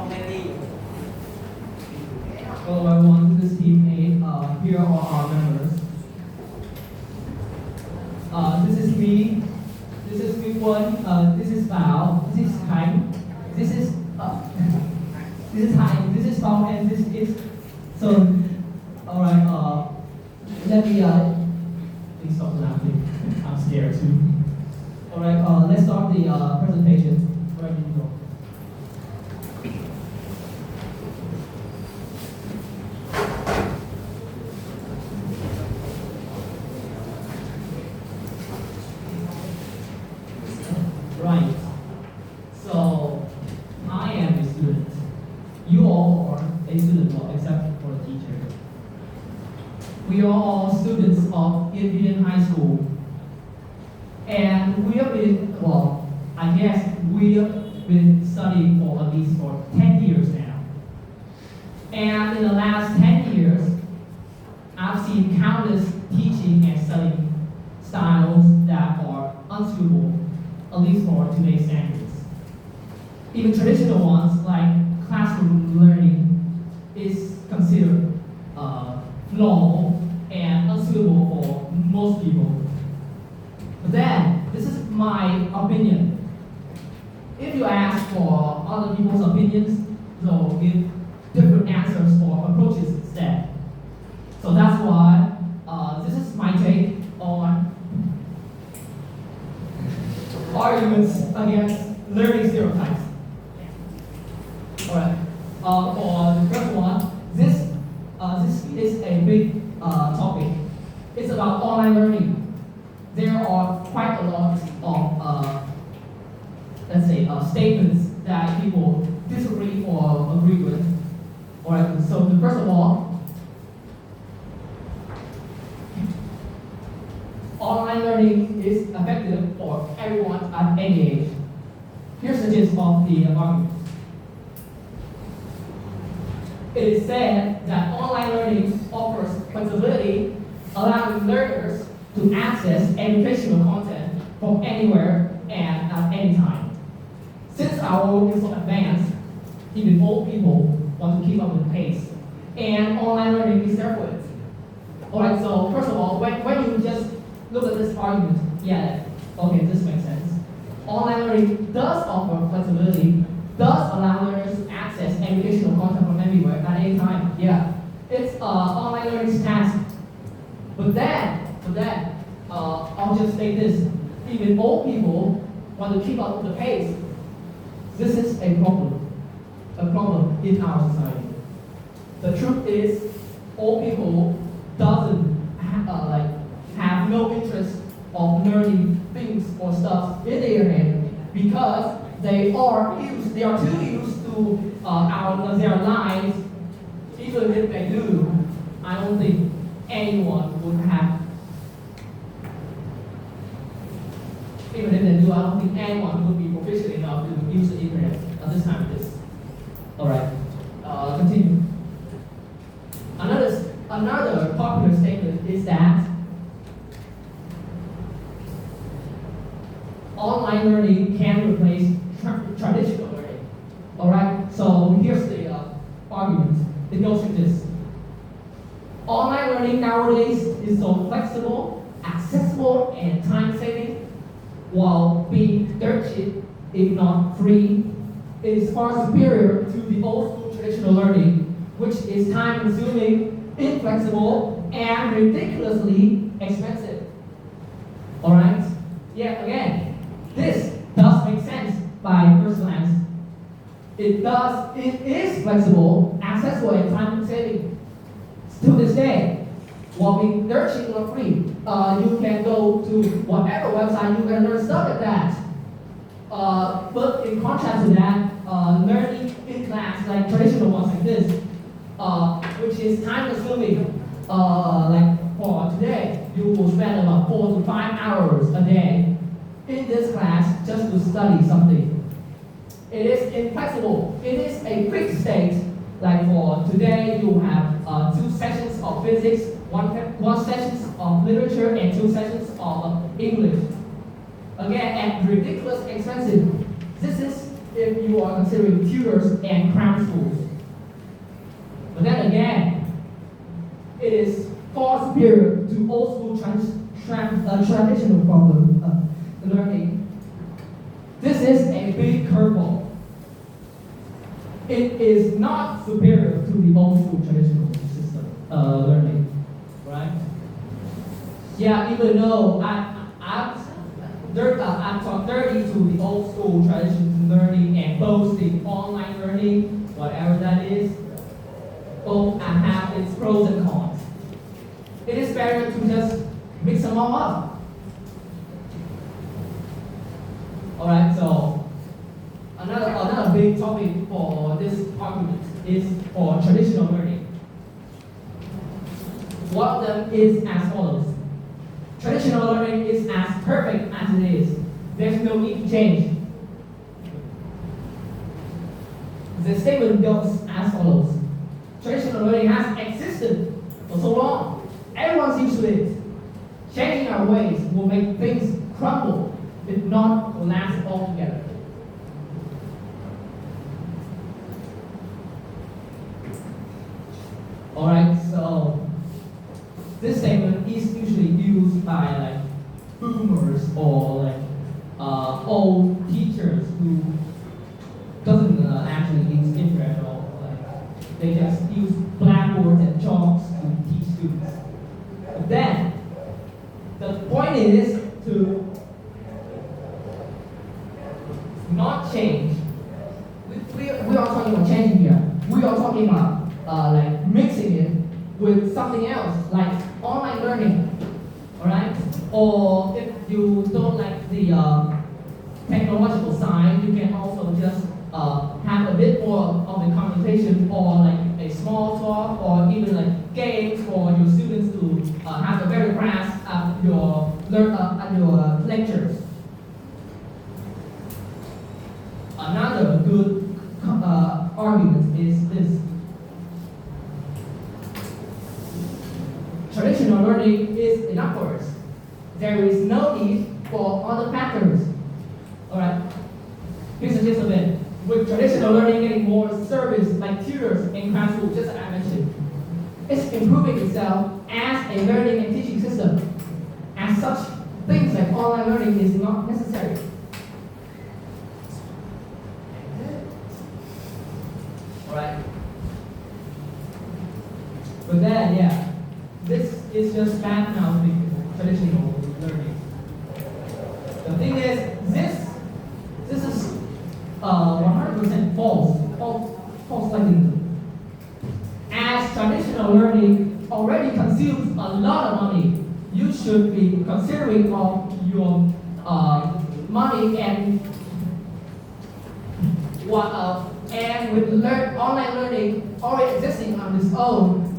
many? Hello everyone, this is Team 8. Here are our members. This is me. This is Big One. This is Bao. This is Hein. This is this is Hein. This is Bao, and this is so. All right. Let me please stop laughing. I'm scared too. All right. Let's start the presentation. Where do you go? Right. So, I am a student. You all are a student, well, except for the teacher. We are all students of Indian High School. And we have been, well, I guess we have been studying for at least for 10 years now. And in the last 10 years, I've seen countless teaching and studying styles that are unsuitable, at least for today's standards. Even traditional ones like classroom learning is considered normal and unsuitable for most people. But then, this is my opinion. If you ask for other people's opinions, they'll give different answers or approaches instead. So that's why this is my take on arguments against learning stereotypes. Alright. For the first one, this is a big topic. It's about online learning. There are quite a lot of let's say statements that people disagree or agree with. Alright. So first of all, online learning is effective for everyone at any age. Here's the gist of the argument. It is said that online learning offers flexibility, allowing learners to access educational content from anywhere and at any time. Since our world is so advanced, even old people want to keep up with the pace, and online learning is there for it. Alright, so first of all, when you just look at this argument, yeah, okay, this makes sense. Online learning does offer flexibility, does allow learners to access educational content from anywhere at any time. Yeah, it's online learning's task. But then, I'll just say this: even old people want to keep up with the pace. This is a problem in our society. The truth is, old people doesn't have no interest of learning things or stuff in their head because they are too used to their lives. Even if they do, I don't think anyone would have. Even if they do, I don't think anyone would be proficient enough to use the internet at this time of this. All right, continue. Another popular statement is that online learning can replace traditional learning. All right, so here's the argument. It goes like this. Online learning nowadays is so flexible, accessible, and time-saving, while being dirt cheap, if not free. It is far superior to the old school traditional learning, which is time-consuming, inflexible, and ridiculously expensive. All right? Yeah, again, this does make sense by first glance. It is flexible, accessible, and time-saving. To this day, while being dirt cheap or free, you can go to whatever website you can learn stuff at that. But in contrast to that, learning in class, like traditional ones like this, which is time-consuming, like for today, you will spend about 4 to 5 hours a day in this class just to study something. It is inflexible. It is a fixed state. Like for today, you have 2 sessions of physics, one session of literature, and 2 sessions of English. Again, and ridiculous expensive. This is if you are considering tutors and cram schools. But then again, it is far superior to old school traditional problem learning. This is a big curveball. It is not superior to the old school traditional system learning, right? Yeah, even though I'm talking dirty to the old school traditional learning and both the online learning, whatever that is, both have its pros and cons. It is better to just mix them all up. Alright, so another big topic for this argument is for traditional learning. One of them is as follows. Traditional learning is as perfect as it is. There's no need to change. The statement goes as follows. Traditional learning has existed for so long. Everyone's used to it. Changing our ways will make things crumble, if not collapse altogether. Alright, so this statement is usually used by like boomers or like old teachers who doesn't actually use internet at all. Like, they just use blackboards and chalks to teach students. But then the point is to not change. We are talking about changing here. We are talking about like mixing it with something else, like online learning, alright? Or if you don't like the technological side, you can also just have a bit more of the conversation or like a small talk or even like games for your students to have a better grasp of your lectures. Another good argument is this. Traditional learning is enough for us. There is no need for other factors. Alright, here's a gist of it. With traditional learning getting more service like tutors in classrooms, just as I mentioned, it's improving itself as a learning and teaching system. As such, things like online learning is not necessary. Alright. But then, yeah, this is just bad mouthing traditional learning. The thing is, this is 100% false thinking. As traditional learning already consumes a lot of money, you should be considering of your money and with online learning already existing on its own,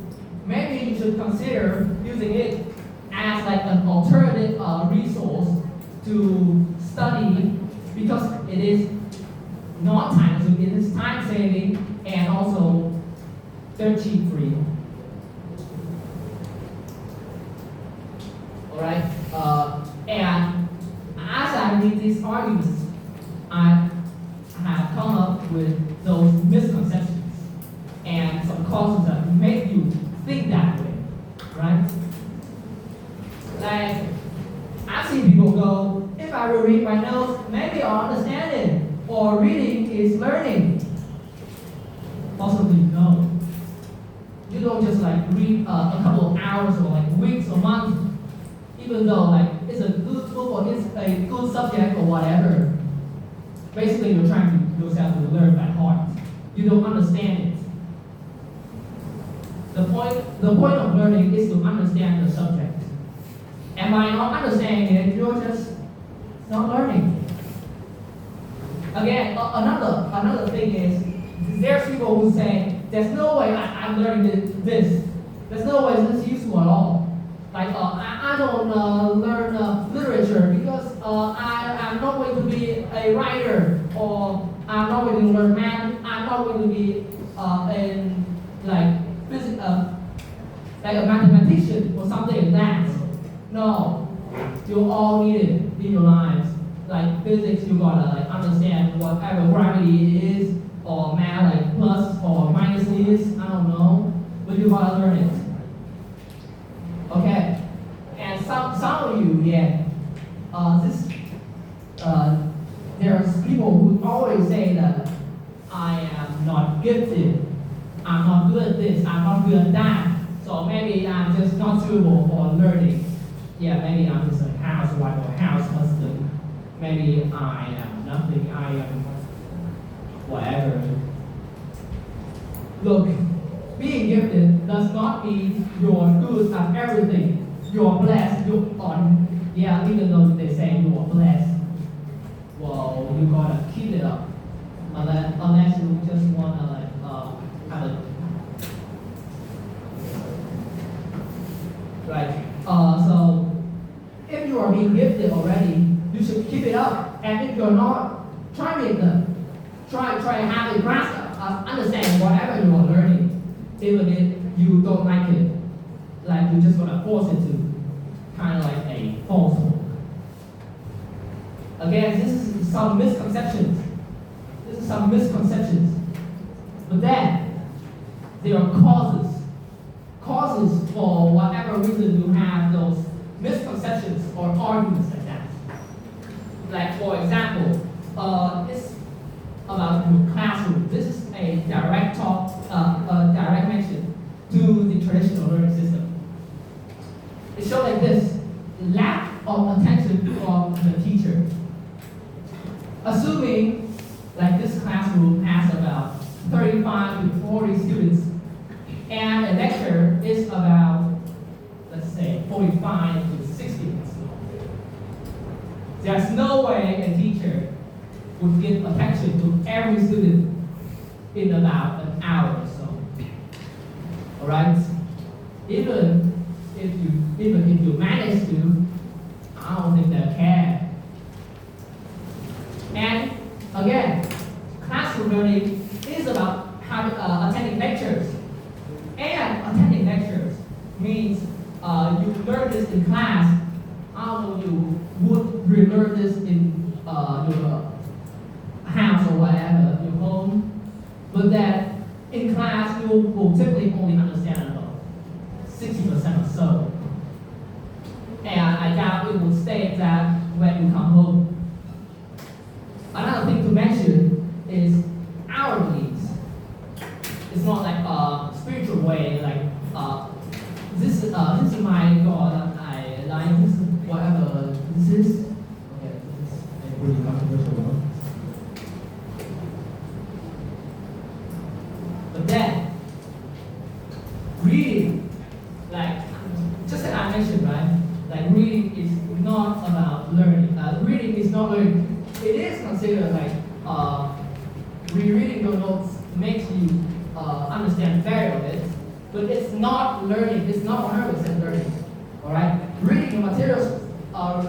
maybe you should consider using it as like an alternative resource to study, because it is not time consuming, it is time saving and also dirt cheap free. Alright, and as I read these arguments, I have come up with those misconceptions and some causes that make you think that way, right? Like, I've seen people go, if I will read my notes, maybe I'll understand it, or reading is learning. Possibly no. You don't just like read a couple of hours or like weeks or months, even though like it's a good book or it's a good subject or whatever. Basically, you're trying to yourself to learn by heart. You don't understand it. The point of learning is to understand the subject. And by not understanding it, you're just not learning. Again, another thing is, there's people who say, there's no way I'm learning this. There's no way this is useful at all. Like, I don't learn literature because I'm not going to be a writer, or I'm not going to learn math, I'm not going to be like a mathematician or something like that. No, you all need it in your lives. like physics, you gotta like understand whatever gravity is, or math like plus or minus is, I don't know, but you gotta learn it. Okay, and some of you, there's people who always say that I am not gifted, I'm not good at this, I'm not good at that, so maybe I'm just not suitable for learning. Yeah, maybe I'm just a housewife or house husband. Maybe I am nothing, I am whatever. Look, being gifted does not mean you're good at everything. You're blessed, even though they say you are blessed. Well, you gotta keep it up. Unless you just wanna have a right. So if you are being gifted already, you should keep it up. And if you're not, try have a grasp, understand whatever you are learning, even if you don't like it. Like you're just gonna force it to, kind of like a falsehood. Again, this is some misconceptions. But then there are causes for whatever reason you have those misconceptions or arguments like that. Like for example, it's about your classroom. This is a direct mention to the traditional learning system. It shows like this: lack of attention from the teacher. Assuming like this classroom has about 35 to 40 students, and a lecture is about, let's say, 45 to 60 minutes long. There's no way a teacher would give attention to every student in about an hour or so. All right? Even if you manage to, I don't think they'll care. And again, classroom learning is about attending lectures. And attending lectures means you learn this in class. I don't know, you would relearn this in your house or whatever, your home. But that in class, you will typically only understand about 60% or so. And I doubt it will stay that when you come home. Another thing to mention is our beliefs. It's not like a spiritual way, like this is my God, I like this, whatever this is. Okay, this is a pretty controversial one. But then, reading, like, just like I mentioned, right? Like, reading is not about learning. Reading is not learning. It is considered like rereading your notes makes you understand better of it, but it's not learning. It's not 100% learning. All right, reading the materials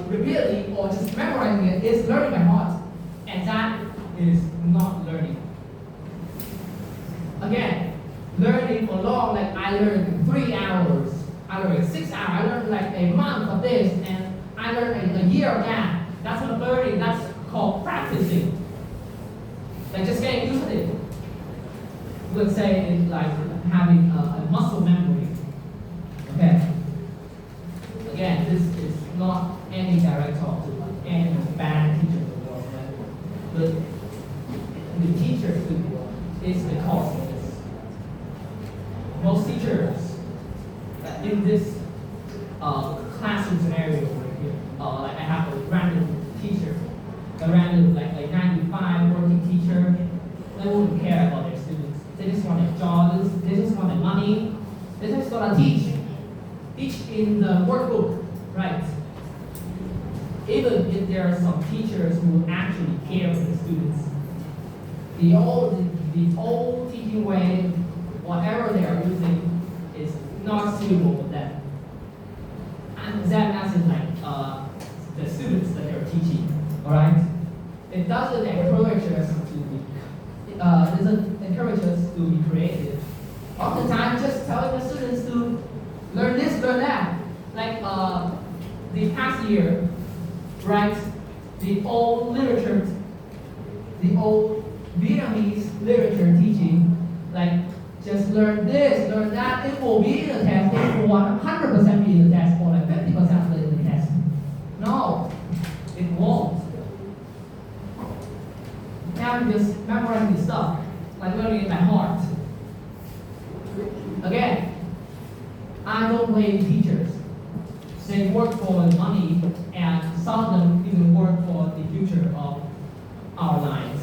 repeatedly or just memorizing it is learning by heart, and that is not learning. Again, learning for long, like I learned 3 hours, I learned 6 hours, I learned like a month of this, and I learned a year of that. That's not learning. That's called practicing. Like just getting used to it. Let's say it's like having a muscle memory. Okay. Again, this is not any direct talk to like any bad teacher in the world, right? But the teacher is the cause of this. Most teachers in this classroom scenario over here, like I have a random teacher, a random like 95 working teacher, they wouldn't care about their students. They just want their jobs, they just want their money, they just want to teach in the workbook, right? Even if there are some teachers who actually care for the students, the old teaching way, whatever they are using, is not suitable for them. And that doesn't like the students that they're teaching, all right? It doesn't encourage us to be creative. Oftentimes, just telling the students to learn this, learn that. Like the past year, right? the old literature, the old Vietnamese literature teaching, like just learn this, learn that, it will be in the test, it will 100% be in the test, or like 50% in the test. No, it won't. Now I'm just memorizing this stuff, like learning it by heart. Again, I don't blame teachers. They work for money, and some of them even work for the future of our lives.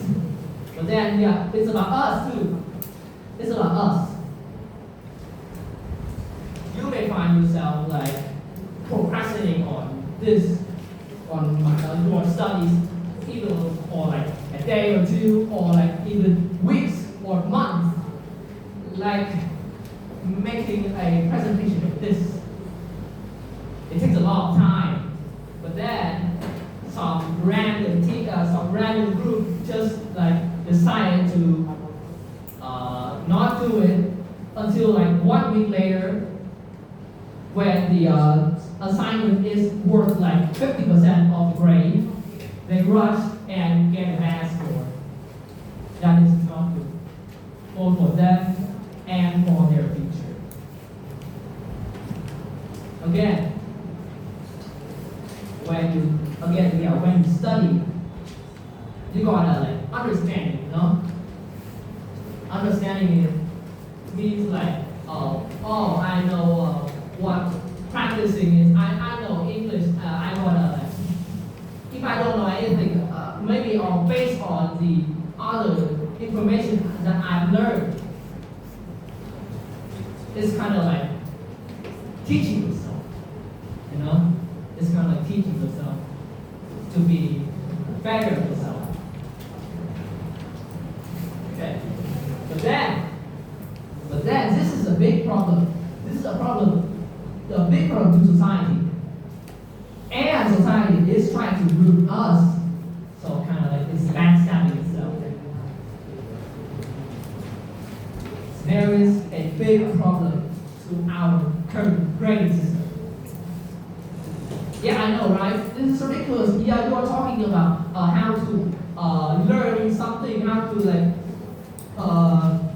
But then, yeah, it's about us too. It's about us. You may find yourself like procrastinating on this, on your studies, even for like a day or two, or like even weeks or months, like making a presentation like this. It takes a lot of time, but then some random group just like decided to not do it until like 1 week later, when the assignment is worth like 50% of the grade. They rush and get a bad score. That is not good, both for them and for their future. Again, when you study, you gotta like understand it, you know? Understanding it means like, I know what practicing is. I know English. I wanna like, if I don't know anything, maybe based on the other information that I've learned, it's kind of like teaching yourself, you know? It's kind of like teaching yourself to be better at yourself. Okay. But then this is a big problem. This is a big problem to society. And society is trying to ruin us. So kind of like it's backstabbing itself. There is a big problem to our current grading system. Yeah, I know, right? This is ridiculous. Yeah, you are talking about how to learn something, how to like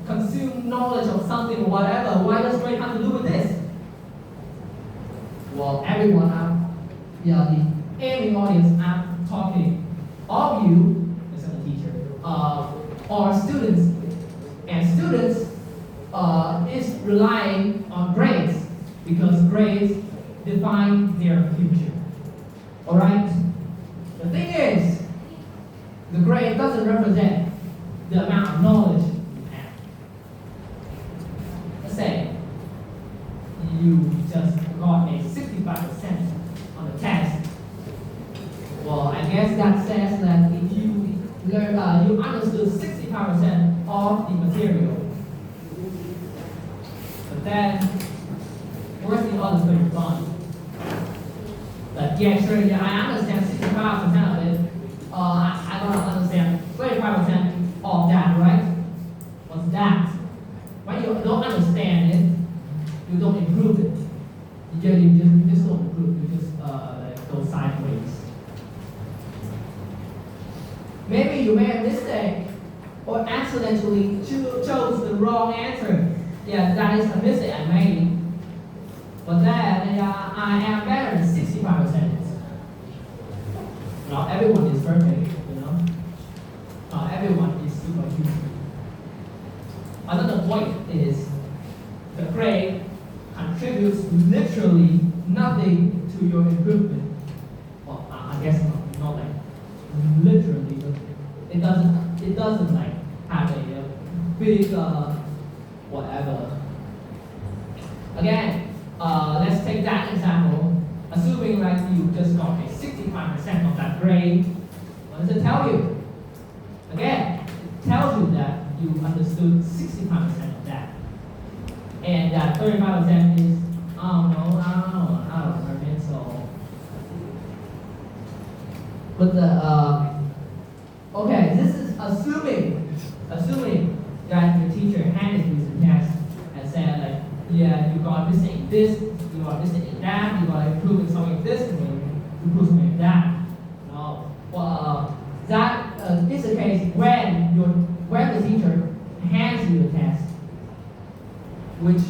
consume knowledge of something or whatever. Why does grade have to do with this? Well, everyone, the aiming audience I'm talking, all of you, as a teacher, are students, and students is relying on grades because grades define their future. All right. The thing is, the grade doesn't represent the amount of knowledge you have. Let's say you just got a 65% on the test. Well, I guess that says that if you learn, you understood 65% of the material. But then, where's the other 35%? But yeah, sure, yeah, I understand 65% of it. I don't understand 35% of that, right? What's that? When you don't understand it, you don't improve it. You just don't improve. You just go sideways. Maybe you made a mistake or accidentally chose the wrong answer. Yeah, that is a mistake I made. But then I am better than 65%. Not everyone is perfect, you know. Not everyone is superhuman. Another point is the grade contributes literally nothing to your improvement. Well, I guess not like literally, but it doesn't like have a big whatever. Again, let's take that example. Assuming like you just got a 65% of that grade, what does it tell you? Again, it tells you that you understood 65% of that. And that 35% is, I don't remember it, so. But okay, this is assuming that your teacher handed you the test and said like, yeah, you got missing this, you got missing that, you got improving something this, and you improve something that. No. Well, which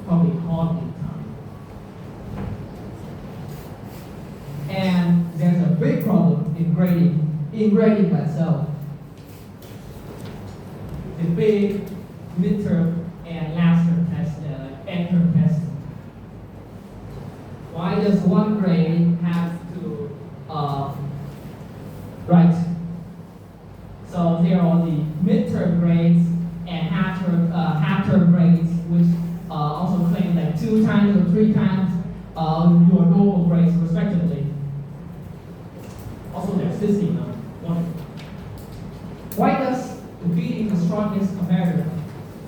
probably hard in time. And there's a big problem in grading myself. The big midterm and last term test, end term test. Why does one grade have to write? So there are the midterm grades and half-term grades, which also claim like 2 times or 3 times your normal grades respectively. Also there's 15 one. Why does defeating the strongest competitor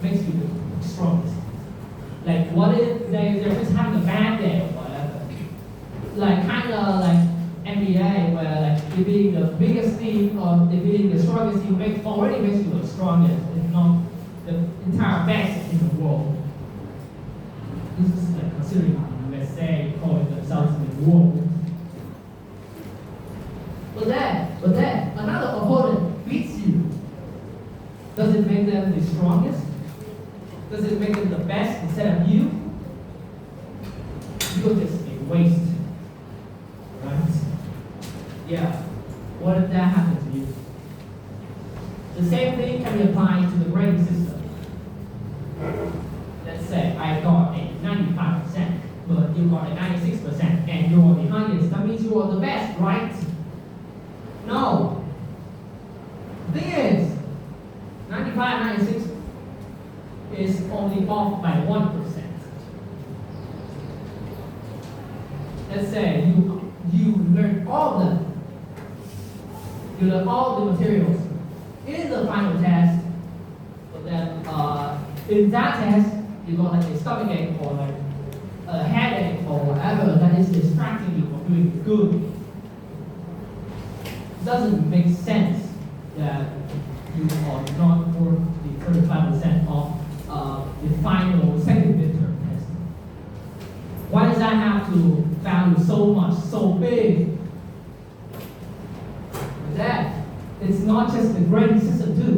makes you the strongest? Like what if they're just having a bad day or whatever? Like kind of like NBA where like defeating the biggest team or defeating the strongest team already makes you the strongest, if not the entire best in the world. This is like considering USA calling themselves the world. But then another opponent beats you. Does it make them the strongest? Does it make them the best instead of you? You're just a waste. Right? Yeah. What if that happened to you? The same thing can be applied to the grading system. Let's say I got a 95%, but you got a 96%, and you're the highest. That means you are the best, right? No. The thing is, 95, 96 is only off by 1%. Let's say you learn all of them. You learn all the materials in the final test, but then in that test you got like a stomachache or like a headache or whatever that is distracting you from doing good. It doesn't make sense that you are not worth the 35% of the final second midterm test. Why does that have to value so much, so big? That it's not just the grading system too.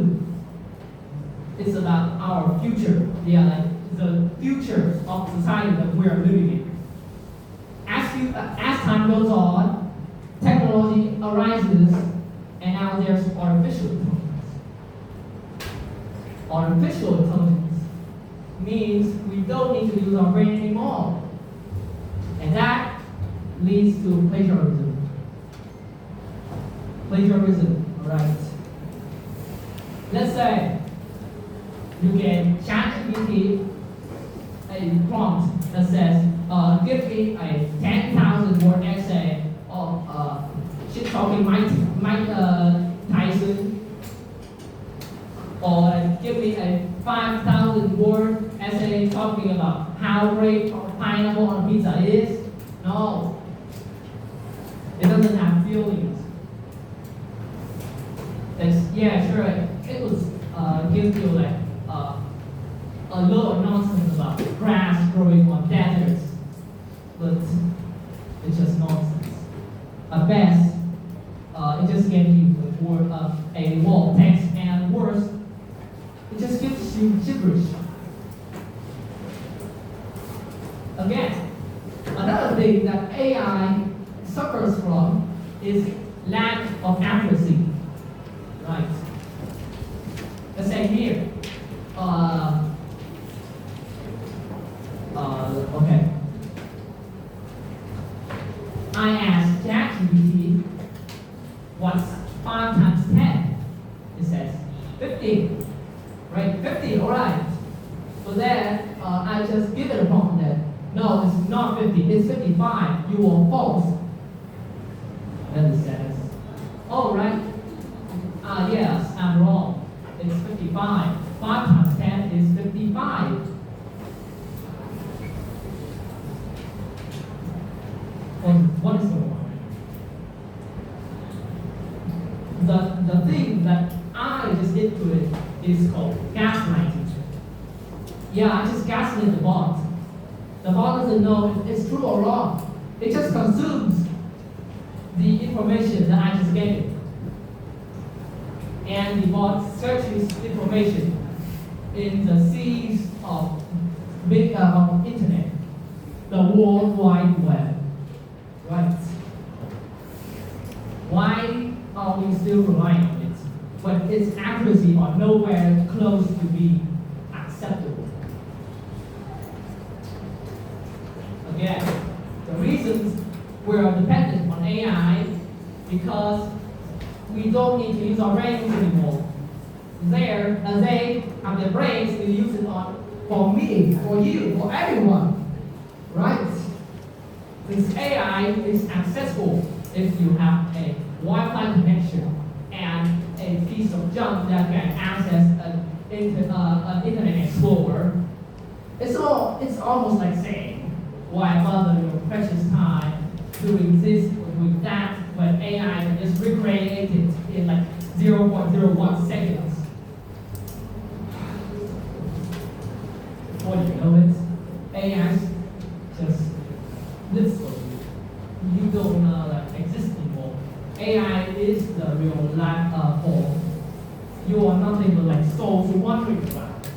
It's about our future. Yeah, like the future of society that we are living in. As time goes on, technology arises, and now there's artificial intelligence. Artificial intelligence means we don't need to use our brain anymore. And that leads to plagiarism. Alright. Let's say you get ChatGPT a prompt that says, give me a 10,000 word essay of shit-talking Mike Tyson, or give me a 5,000 word essay talking about how great pineapple on pizza is. No. It doesn't have feelings. Yeah, sure, it was give you like a lot of nonsense about grass growing on deserts, but it's just nonsense. At best, it just gives you a wall text, and worse, it just gives you gibberish. Again, another thing that AI suffers from is lack of accuracy. Right. Let's say here. Okay. I asked ChatGPT, what's 5 times 10? It says 50. Right? 50, alright. So then I just give it a prompt that, no, it's not 50, it's 55. You are false. Then it says, oh, right. Yes, I'm wrong. It's 55. 5 times 10 is 55. What is going on? The thing that I just did to it is called gaslighting. Yeah, I just gaslit the bot. The bot doesn't know if it's true or wrong. It just consumes the information that I just gave it. And the bot searches information in the seas of of internet, the World Wide Web, right? Why are we still relying on it when its accuracy are nowhere close to be acceptable? Again, the reasons we are dependent on AI because we don't need to use our brains anymore. They have their brains, we use it for me, for you, for everyone, right? Since AI is accessible if you have a Wi-Fi connection and a piece of junk that can access an Internet Explorer, it's almost like saying, why bother your precious time doing this with that when AI can just recreate it in like 0.01 seconds. Before you know it, AI just lives for you. You don't exist anymore. AI is the real life form. You are nothing but like souls wandering around.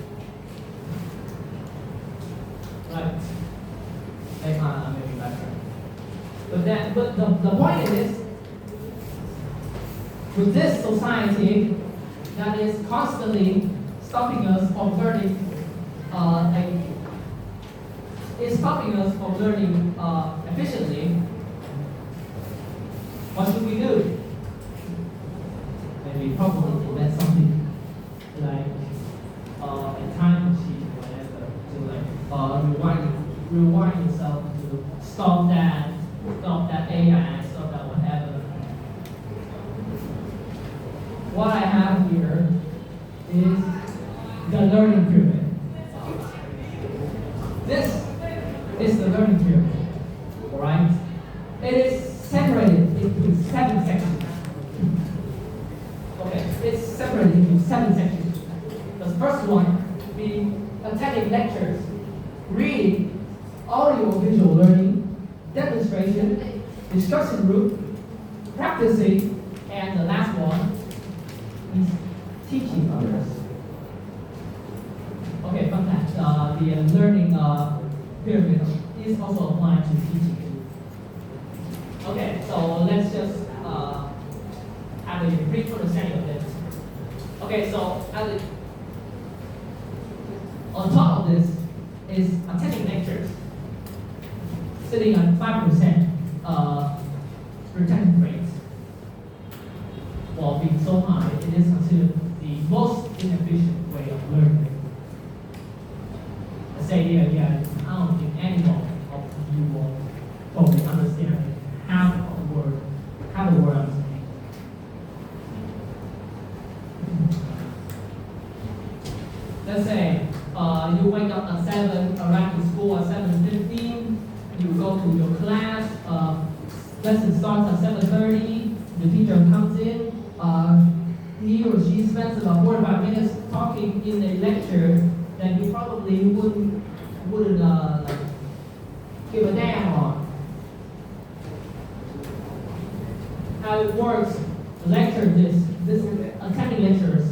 Right? Maybe better. But the point is, with this society that is constantly stopping us from learning, efficiently, what should we do? Maybe probably invent something like a time machine or whatever to rewind yourself to stop that AI, stop that whatever. What I have here is the learning pyramid. This is the learning pyramid, alright? It is separated into 7 sections. Okay, it's separated into 7 sections. The first one being attending lectures, reading, audio-visual learning, demonstration, discussion group, practicing, and the last one is teaching others. Okay, from that, the learning pyramid is also applied to teaching. Okay, so let's just have a brief understanding of this. Okay, so on top of this is attending lectures, sitting at 5% retention rate. While being so high, it is considered the most inefficient way of learning. Let's say I don't think anyone of you will probably understand half the word I'm saying. Let's say you wake up at 7, arrive to school at 7:15, you go to your class, lesson starts at 7:30, the teacher comes in, he or she spends about 45 minutes talking in a lecture that you probably wouldn't give a damn on. How it works, this attending lectures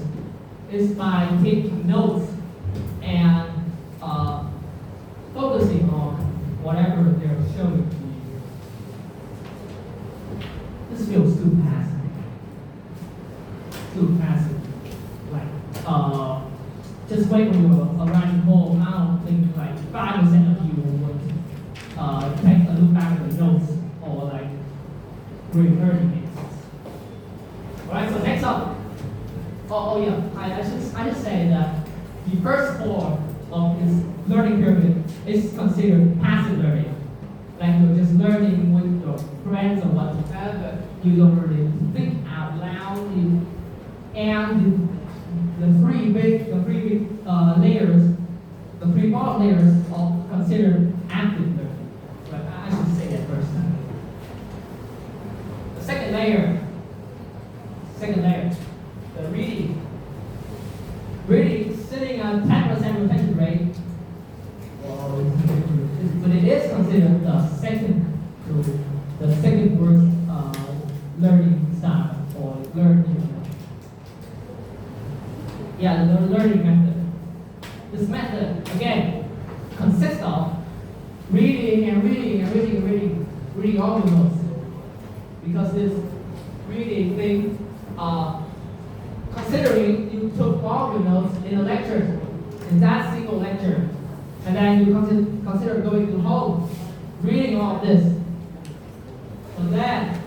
is by taking notes and focusing on whatever they're showing to you. This feels too passive. Just wait when you're arriving home. I don't think like 5% of you would take a look back at the notes or like rehearsing it. Alright, so next up. Oh yeah, I should say that the first form of this learning pyramid is considered passive learning. Like you're just learning with your friends or whatever. You don't really think out loud. And the three big layers, the three bottom layers are considered active learning. But I should say that first. The second layer, the reading. Reading sitting at 10% retention rate, but it is considered the second worst learning style or learning. Yeah, the learning method. this method, again, consists of reading and reading and reading and reading all your notes. Because this reading thing, considering you took all your notes in a lecture, in that single lecture, and then you consider going to home, reading all of this. So then,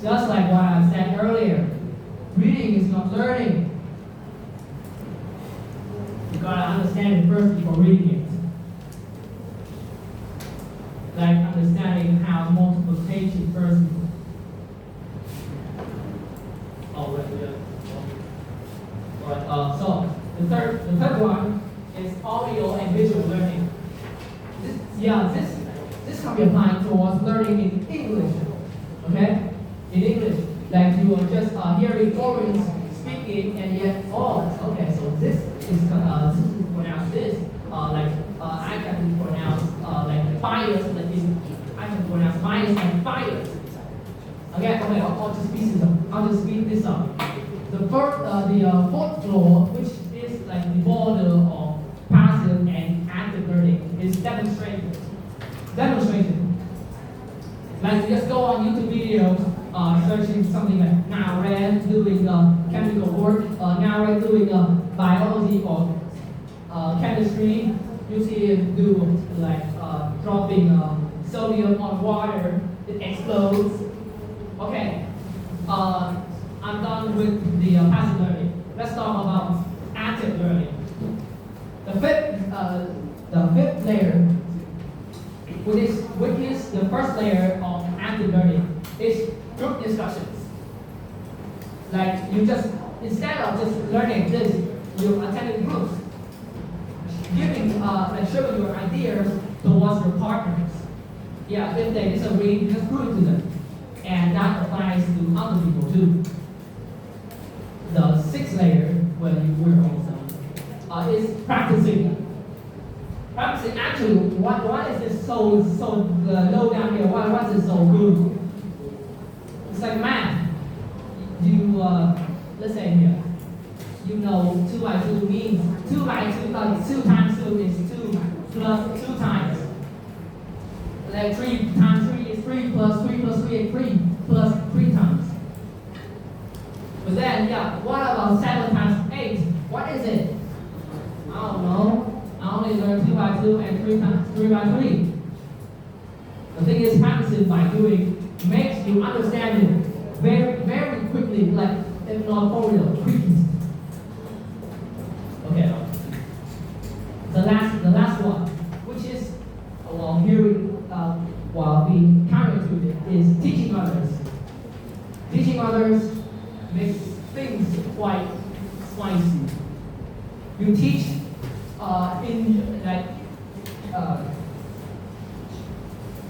just like what I said earlier, reading is not learning. You gotta understand it first before reading it. Like understanding how multiplication first. Oh, right, yeah. Alright, so the third one is audio and visual learning. This can be applied towards learning in English. Okay? In English, like you are just hearing foreigners speaking, and yet, okay, so this is pronounced this. I can pronounce like fires, I can pronounce fires and fires. Okay, I'll just speed this up. The fourth floor, which is like the border of passive and active learning, is demonstration. Like you just go on YouTube videos, searching something like Now doing chemical work, Now doing biology or chemistry. You see it do like dropping sodium on water, it explodes. Okay, I'm done with the passive learning. Let's talk about active learning. The fifth layer, which is the first layer of active learning, is group discussions. Like you just, instead of just learning this, you attend groups, giving and showing your ideas towards your partners. Yeah, if they disagree, just prove it to them. And that applies to other people too. The sixth layer, where you work also, is practicing. Practicing, actually, why is this so low down here? Why is it so good? It's like math. Let's say here, you know 2 by 2 means 2 by 2, 2 times 2 is 2 plus 2 times. Like 3 times 3 is 3 plus 3 plus 3 is 3 plus 3 times. But then, what about 7 times 8? What is it? I don't know. I only learned 2 by 2 and 3 by 3. The thing is, practicing by doing makes you understand it very, very quickly, like if not for real, quickly. Okay. The last one, which is while hearing, while being counterintuitive, is teaching others. Teaching others makes things quite spicy. You teach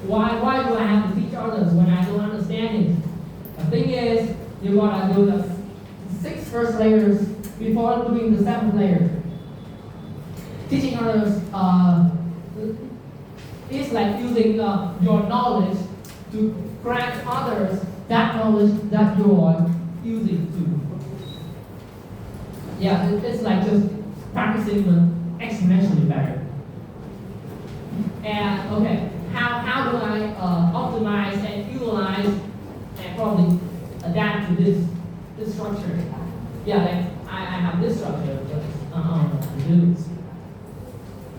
why do I have to teach others when I don't understand it? The thing is, you gotta do the 6 first layers before doing the 7th layer. Teaching others is like using your knowledge to grant others that knowledge that you are using too. Yeah, it's like just practicing the exponentially better. And okay, how do I optimize and utilize and probably adapt to this structure? Yeah, like I have this structure, but I don't know what to do.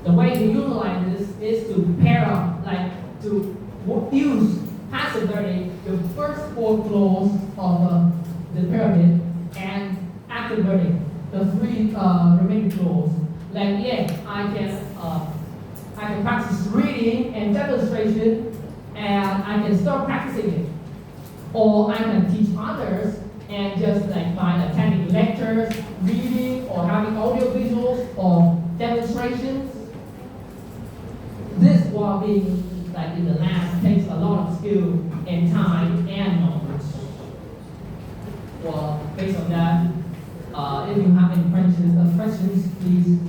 The way to utilize this is to pair up, like to use passive learning, the first 4 floors of the pyramid, and active learning, the 3 remaining floors. Like I can practice reading and demonstration, and I can start practicing it. Or I can teach others, and just like by attending lectures, reading, or having audio visuals or demonstrations. This, while being like in the lab, takes a lot of skill and time and knowledge. Well, based on that, if you have any questions, please